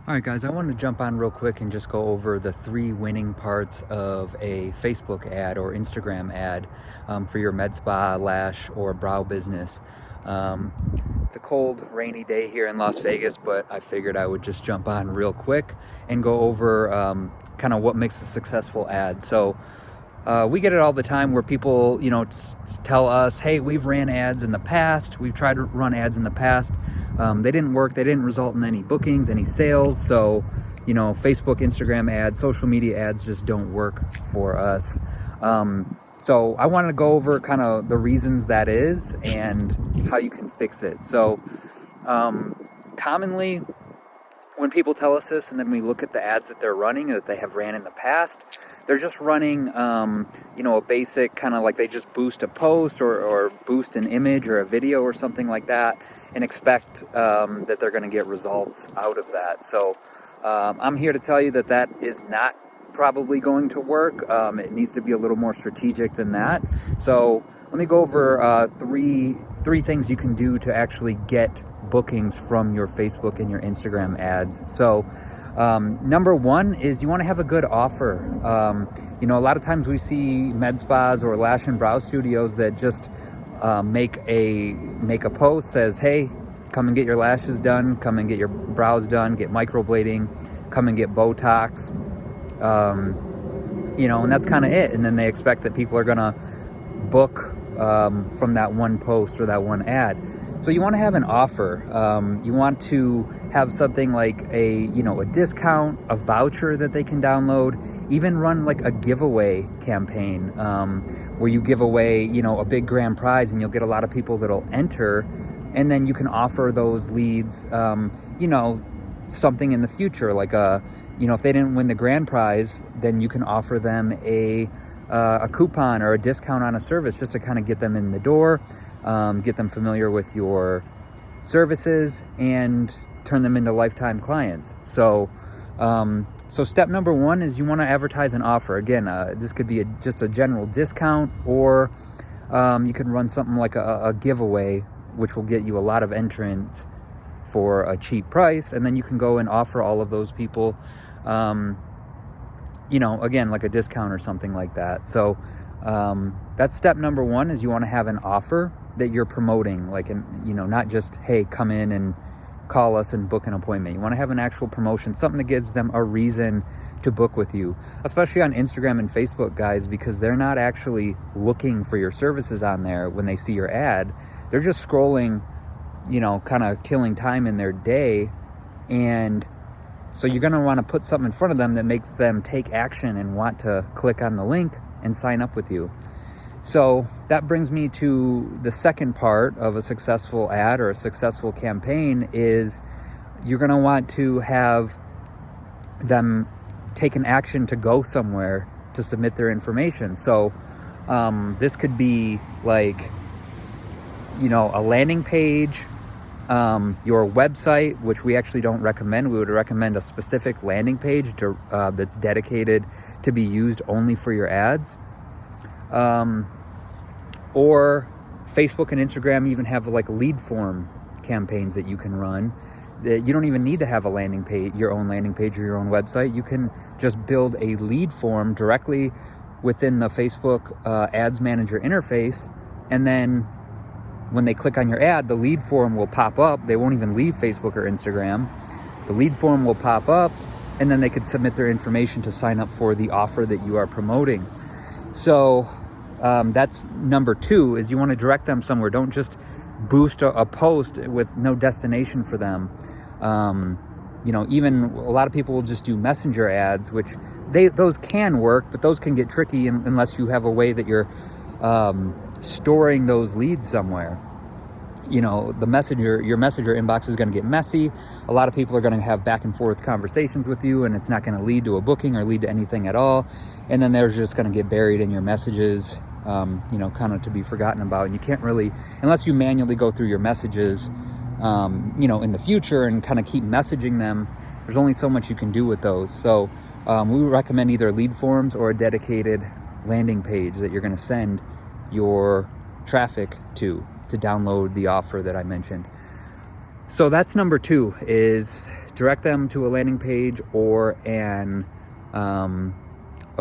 All right, guys, I wanted to jump on real quick and just go over the 3 winning parts of a Facebook ad or Instagram ad for your Medspa, lash, or brow business. It's a cold, rainy day here in Las Vegas, but I figured I would just jump on real quick and go over kind of what makes a successful ad. So we get it all the time where people, tell us, hey, we've ran ads in the past. We've tried to run ads in the past. They didn't work. They didn't result in any bookings, any sales. So, Facebook, Instagram ads, social media ads just don't work for us. So I wanted to go over kind of the reasons that is and how you can fix it. So commonly, when people tell us this and then we look at the ads that they're running that they have ran in the past, they're just running, a basic kind of like they just boost a post or boost an image or a video or something like that and expect that they're going to get results out of that. So I'm here to tell you that that is not probably going to work. It needs to be a little more strategic than that. So let me go over three things you can do to actually get bookings from your Facebook and your Instagram ads. So number one is you want to have a good offer. A lot of times we see med spas or lash and brow studios that just make a post says, hey, come and get your lashes done, come and get your brows done, get microblading, come and get Botox, and that's kind of it. And then they expect that people are gonna book from that one post or that one ad. So you want to have an offer. You want to have something like a discount, a voucher that they can download, even run like a giveaway campaign where you give away, a big grand prize and you'll get a lot of people that'll enter. And then you can offer those leads, something in the future, like if they didn't win the grand prize, then you can offer them a coupon or a discount on a service just to kind of get them in the door. Get them familiar with your services and turn them into lifetime clients. So step number one is you want to advertise an offer. Again, this could be just a general discount, or you can run something like a giveaway, which will get you a lot of entrants for a cheap price. And then you can go and offer all of those people, again, like a discount or something like that. So that's step number one, is you want to have an offer that you're promoting, not just, hey, come in and call us and book an appointment. You want to have an actual promotion, something that gives them a reason to book with you, especially on Instagram and Facebook, guys, because they're not actually looking for your services on there when they see your ad. They're just scrolling, kind of killing time in their day. And so you're going to want to put something in front of them that makes them take action and want to click on the link and sign up with you. So that brings me to the second part of a successful ad or a successful campaign is you're going to want to have them take an action to go somewhere to submit their information. So this could be like, a landing page, your website, which we actually don't recommend. We would recommend a specific landing page that's dedicated to be used only for your ads. Or Facebook and Instagram even have like lead form campaigns that you can run. That you don't even need to have a landing page, your own landing page or your own website. You can just build a lead form directly within the Facebook Ads Manager interface, and then when they click on your ad, the lead form will pop up. They won't even leave Facebook or Instagram. The lead form will pop up, and then they could submit their information to sign up for the offer that you are promoting. So that's number two, is you want to direct them somewhere. Don't just boost a post with no destination for them. Even a lot of people will just do messenger ads, which those can work, but those can get tricky unless you have a way that you're storing those leads somewhere. Your messenger inbox is going to get messy. A lot of people are going to have back and forth conversations with you, and it's not going to lead to a booking or lead to anything at all. And then they're just going to get buried in your messages, kind of to be forgotten about. And you can't really, unless you manually go through your messages, in the future and kind of keep messaging them, there's only so much you can do with those. So we recommend either lead forms or a dedicated landing page that you're going to send your traffic to download the offer that I mentioned. So that's number two, is direct them to a landing page or a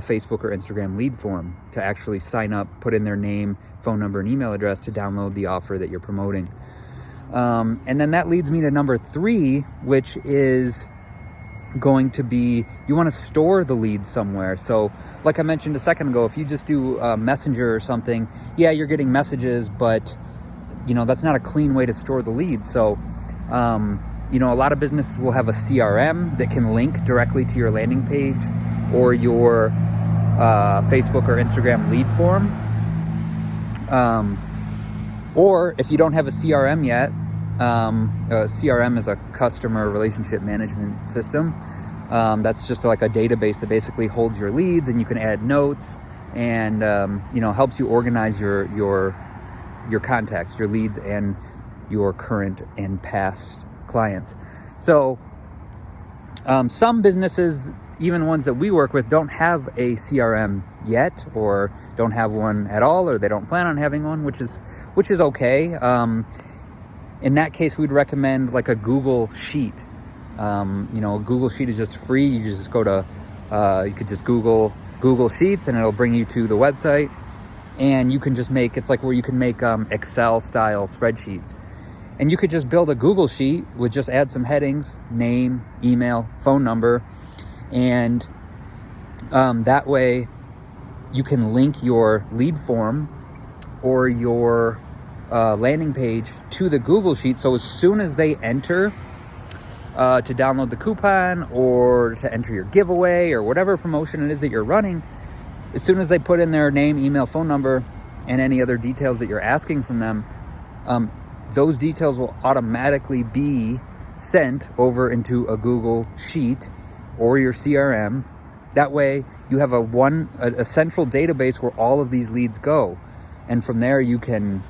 Facebook or Instagram lead form to actually sign up, put in their name, phone number, and email address to download the offer that you're promoting. And then that leads me to number 3, which is going to be, you want to store the leads somewhere. So like I mentioned a second ago, if you just do Messenger or something, yeah, you're getting messages, but that's not a clean way to store the leads. So a lot of businesses will have a CRM that can link directly to your landing page or your Facebook or Instagram lead form. Or if you don't have a CRM yet, a CRM is a customer relationship management system. That's just like a database that basically holds your leads, and you can add notes and helps you organize your contacts, your leads, and your current and past clients. So some businesses, even ones that we work with, don't have a CRM yet, or don't have one at all, or they don't plan on having one, which is okay. In that case, we'd recommend like a Google Sheet. A Google Sheet is just free. You just go to, you could just Google Sheets, and it'll bring you to the website, and you can just it's like where you can make Excel style spreadsheets. And you could just build a Google Sheet with just add some headings, name, email, phone number, and that way you can link your lead form or your landing page to the Google Sheet. So as soon as they enter to download the coupon or to enter your giveaway or whatever promotion it is that you're running, as soon as they put in their name, email, phone number, and any other details that you're asking from them, those details will automatically be sent over into a Google Sheet or your CRM. That way you have a central database where all of these leads go. And from there you can,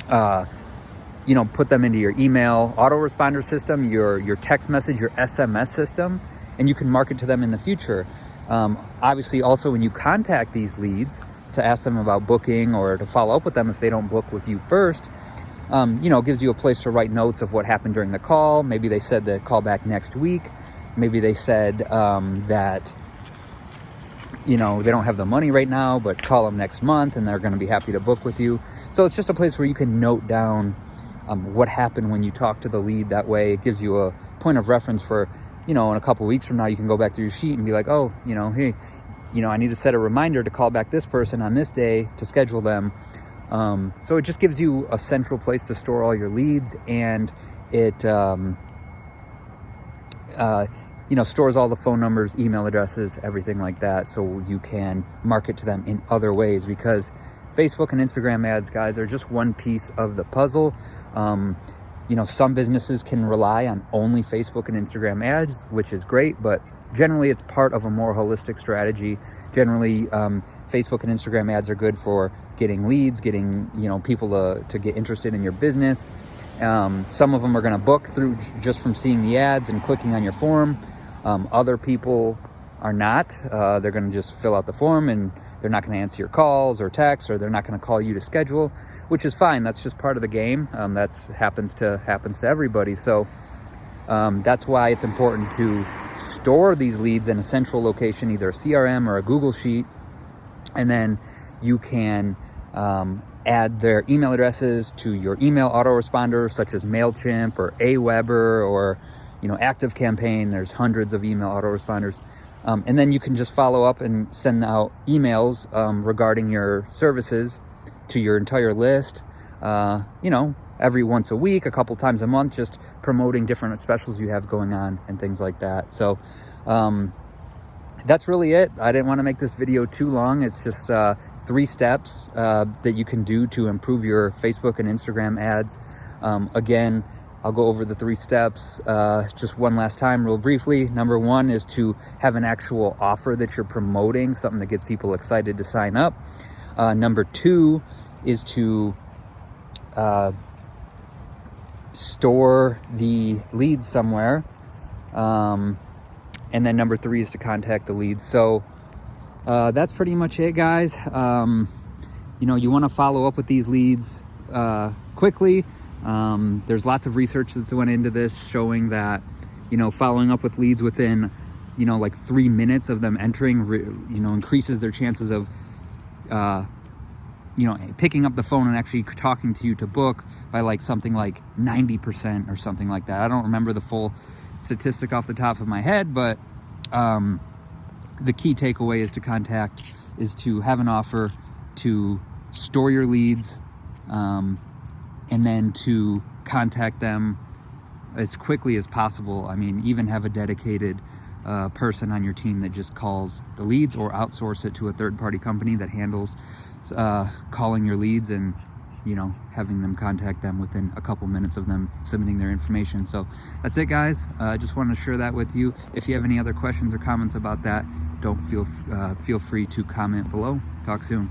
put them into your email autoresponder system, your text message, your SMS system, and you can market to them in the future. Obviously also when you contact these leads to ask them about booking or to follow up with them if they don't book with you first, gives you a place to write notes of what happened during the call. Maybe they said to call back next week. Maybe they said that, they don't have the money right now, but call them next month and they're going to be happy to book with you. So it's just a place where you can note down what happened when you talk to the lead. That way it gives you a point of reference for, in a couple weeks from now, you can go back to your sheet and be like, oh, hey, I need to set a reminder to call back this person on this day to schedule them. So it just gives you a central place to store all your leads, and it, stores all the phone numbers, email addresses, everything like that, so you can market to them in other ways, because Facebook and Instagram ads, guys, are just one piece of the puzzle. Some businesses can rely on only Facebook and Instagram ads, which is great, but generally it's part of a more holistic strategy. Generally, Facebook and Instagram ads are good for getting leads, getting people to get interested in your business. Some of them are going to book through just from seeing the ads and clicking on your form. Other people are not. They're going to just fill out the form and they're not going to answer your calls or texts, or they're not going to call you to schedule, which is fine. That's just part of the game. That happens to everybody. So that's why it's important to store these leads in a central location, either a CRM or a Google Sheet, and then you can add their email addresses to your email autoresponder, such as MailChimp or Aweber or ActiveCampaign. There's hundreds of email autoresponders. And then you can just follow up and send out emails regarding your services to your entire list, every once a week, a couple times a month, just promoting different specials you have going on and things like that. So that's really it. I didn't want to make this video too long. It's just 3 steps that you can do to improve your Facebook and Instagram ads. Again, I'll go over the 3 steps just one last time real briefly. Number 1 is to have an actual offer that you're promoting, something that gets people excited to sign up. Number 2 is to store the leads somewhere. And then number 3 is to contact the leads. So that's pretty much it, guys. You want to follow up with these leads quickly. There's lots of research that's went into this showing that following up with leads within, like 3 minutes of them entering, increases their chances of, picking up the phone and actually talking to you to book by like something like 90% or something like that. I don't remember the full statistic off the top of my head, but the key takeaway is to have an offer, to store your leads, and then to contact them as quickly as possible. I mean, even have a dedicated person on your team that just calls the leads, or outsource it to a third-party company that handles calling your leads and having them contact them within a couple minutes of them submitting their information. So that's it, guys. I just wanted to share that with you. If you have any other questions or comments about that, don't feel free to comment below. Talk soon.